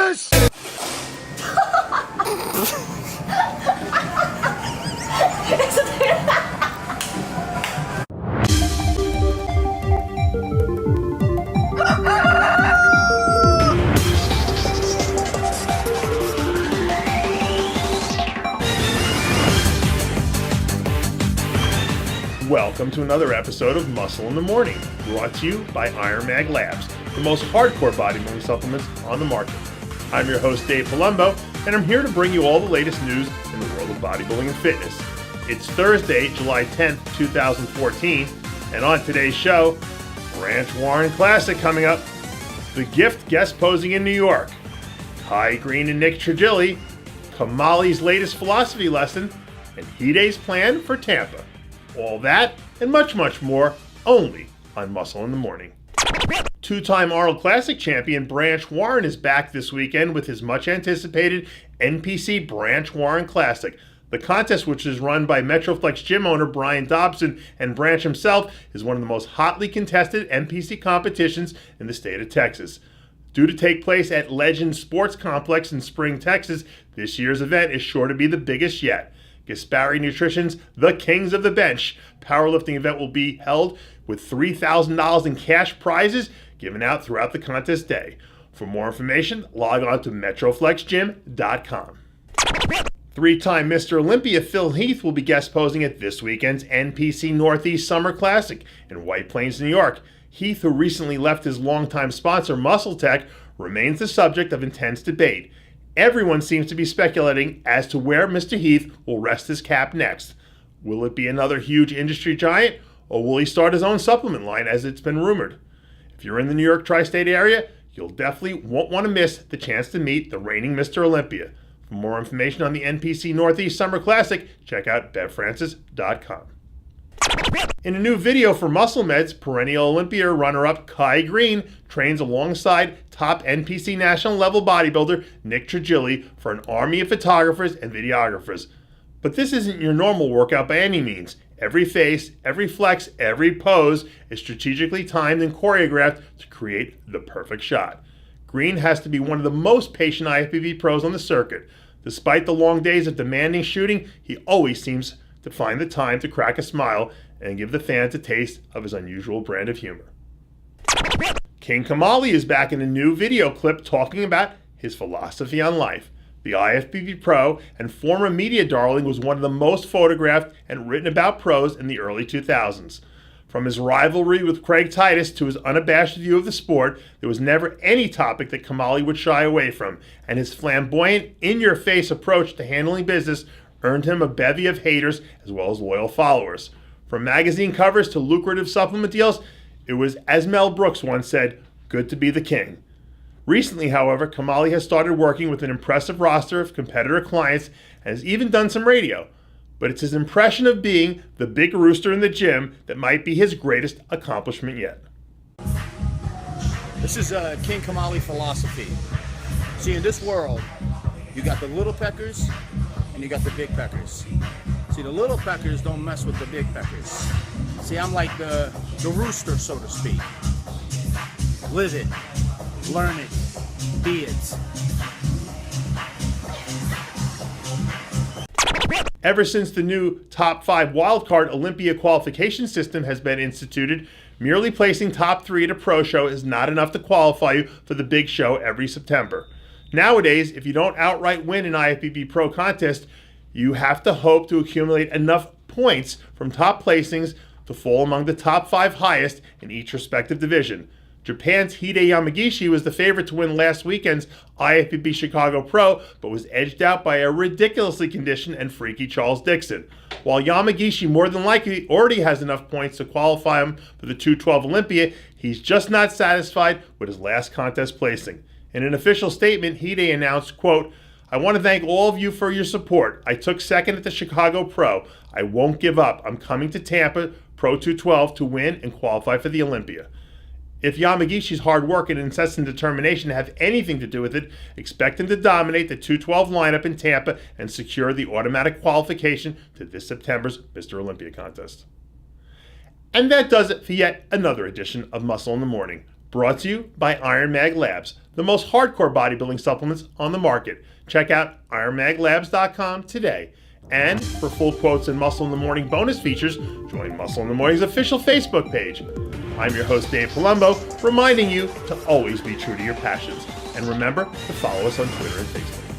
this? Welcome to another episode of Muscle in the Morning, brought to you by Iron Mag Labs, the most hardcore bodybuilding supplements on the market. I'm your host, Dave Palumbo, and I'm here to bring you all the latest news in the world of bodybuilding and fitness. It's Thursday, July 10th, 2014, and on today's show, Branch Warren Classic coming up, The Gift guest posing in New York, Kai Green and Nick Trigili, Kamali's latest philosophy lesson, and Hidey's plan for Tampa. All that and much, much more only on Muscle in the Morning. Two-time Arnold Classic champion Branch Warren is back this weekend with his much-anticipated NPC Branch Warren Classic. The contest, which is run by Metroflex gym owner Brian Dobson and Branch himself, is one of the most hotly contested NPC competitions in the state of Texas. Due to take place at Legend Sports Complex in Spring, Texas, this year's event is sure to be the biggest yet. Gaspari Nutrition's The Kings of the Bench powerlifting event will be held with $3,000 in cash prizes given out throughout the contest day. For more information, log on to metroflexgym.com. Three-time Mr. Olympia Phil Heath will be guest posing at this weekend's NPC Northeast Summer Classic in White Plains, New York. Heath, who recently left his longtime sponsor Muscle Tech, remains the subject of intense debate. Everyone seems to be speculating as to where Mr. Heath will rest his cap next. Will it be another huge industry giant, or will he start his own supplement line as it's been rumored? If you're in the New York tri-state area, you'll definitely won't want to miss the chance to meet the reigning Mr. Olympia. For more information on the NPC Northeast Summer Classic, check out bevfrancis.com. In a new video for Muscle Meds, perennial Olympia runner-up Kai Green trains alongside top NPC national level bodybuilder Nick Trigili for an army of photographers and videographers. But this isn't your normal workout by any means. Every face, every flex, every pose is strategically timed and choreographed to create the perfect shot. Green has to be one of the most patient IFBB pros on the circuit. Despite the long days of demanding shooting, he always seems to find the time to crack a smile and give the fans a taste of his unusual brand of humor. King Kamali is back in a new video clip talking about his philosophy on life. The IFBB pro and former media darling was one of the most photographed and written about pros in the early 2000s. From his rivalry with Craig Titus to his unabashed view of the sport, there was never any topic that Kamali would shy away from, and his flamboyant, in-your-face approach to handling business earned him a bevy of haters as well as loyal followers. From magazine covers to lucrative supplement deals, it was, as Mel Brooks once said, good to be the king. Recently, however, Kamali has started working with an impressive roster of competitor clients and has even done some radio. But it's his impression of being the big rooster in the gym that might be his greatest accomplishment yet. This is King Kamali philosophy. See, in this world, you got the little peckers and you got the big peckers. See, the little peckers don't mess with the big peckers. See, I'm like the rooster, so to speak. Live it, learn it, be it. Ever since the new top 5 wildcard Olympia qualification system has been instituted, merely placing top 3 at a pro show is not enough to qualify you for the big show every September. Nowadays, if you don't outright win an IFBB pro contest, you have to hope to accumulate enough points from top placings to fall among the top 5 highest in each respective division. Japan's Hidey Yamagishi was the favorite to win last weekend's IFBB Chicago Pro, but was edged out by a ridiculously conditioned and freaky Charles Dixon. While Yamagishi more than likely already has enough points to qualify him for the 212 Olympia, he's just not satisfied with his last contest placing. In an official statement, Hidey announced, quote, "I want to thank all of you for your support. I took second at the Chicago Pro. I won't give up. I'm coming to Tampa Pro 212 to win and qualify for the Olympia." If Yamagishi's hard work and incessant determination have anything to do with it, expect him to dominate the 212 lineup in Tampa and secure the automatic qualification to this September's Mr. Olympia contest. And that does it for yet another edition of Muscle in the Morning, Brought to you by Iron Mag Labs, the most hardcore bodybuilding supplements on the market. Check out ironmaglabs.com today. And for full quotes and Muscle in the Morning bonus features, join Muscle in the Morning's official Facebook page. I'm your host, Dave Palumbo, reminding you to always be true to your passions. And remember to follow us on Twitter and Facebook.